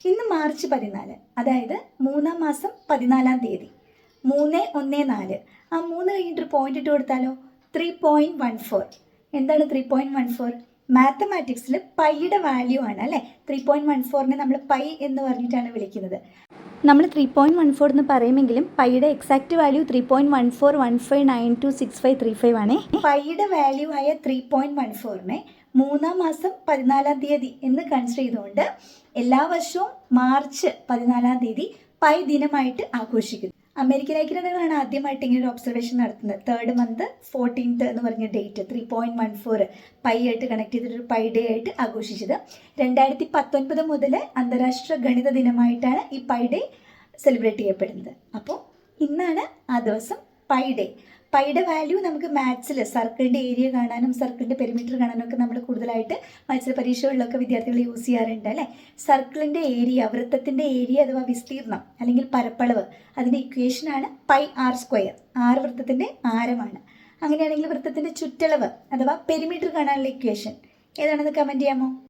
ഇന്ന് മാർച്ച് 14, അതായത് 3-ാം മാസം 14-ാം തീയതി. 3-1-4 ആ 3 കഴിഞ്ഞിട്ടൊരു പോയിന്റ് ഇട്ട് കൊടുത്താലോ? 3.14. എന്താണ് 3.14? മാത്തമാറ്റിക്സിൽ പൈയുടെ വാല്യൂ ആണ് അല്ലേ. 3.14നെ നമ്മൾ പൈ എന്ന് പറഞ്ഞിട്ടാണ് വിളിക്കുന്നത്. നമ്മൾ 3.14 എന്ന് പറയുമെങ്കിലും പൈയുടെ എക്സാക്റ്റ് വാല്യൂ 3.1415926535 ആണേ. പൈയുടെ വാല്യൂ ആയ 3.14നെ 3-ാം മാസം 14-ാം തീയതി എന്ന് കൺസിഡർ ചെയ്തുകൊണ്ട് എല്ലാ വർഷവും മാർച്ച് 14-ാം തീയതി പൈ ദിനമായിട്ട് ആഘോഷിക്കുന്നു. അമേരിക്കൻ ഐക്യരാഷ്ട്രങ്ങളാണ് ആദ്യമായിട്ട് ഇങ്ങനെ ഒരു ഒബ്സർവേഷൻ നടത്തുന്നത്. 3rd month 14th എന്ന് പറഞ്ഞ ഡേറ്റ് 3.14 പൈ ആയിട്ട് കണക്ട് ചെയ്തിട്ടൊരു പൈ ഡേ ആയിട്ട് ആഘോഷിച്ചത്. 2019 മുതൽ അന്താരാഷ്ട്ര ഗണിത ദിനമായിട്ടാണ് ഈ പൈ ഡേ സെലിബ്രേറ്റ് ചെയ്യപ്പെടുന്നത്. അപ്പോൾ ഇന്നാണ് ആ ദിവസം പൈ ഡേ. പൈയുടെ വാല്യൂ നമുക്ക് മാത്സിൽ സർക്കിളിൻ്റെ ഏരിയ കാണാനും സർക്കിളിൻ്റെ പെരിമീറ്റർ കാണാനും ഒക്കെ നമ്മൾ കൂടുതലായിട്ട് മത്സര പരീക്ഷകളിലൊക്കെ വിദ്യാർത്ഥികൾ യൂസ് ചെയ്യാറുണ്ട് അല്ലേ. സർക്കിളിൻ്റെ ഏരിയ, വൃത്തത്തിൻ്റെ ഏരിയ അഥവാ വിസ്തീർണം അല്ലെങ്കിൽ പരപ്പളവ്, അതിൻ്റെ ഇക്വേഷനാണ് πr². r വൃത്തത്തിൻ്റെ ആരമാണ്. അങ്ങനെയാണെങ്കിൽ വൃത്തത്തിൻ്റെ ചുറ്റളവ് അഥവാ പെരിമീറ്റർ കാണാനുള്ള ഇക്വേഷൻ ഏതാണെന്ന് കമൻറ്റ് ചെയ്യാമോ?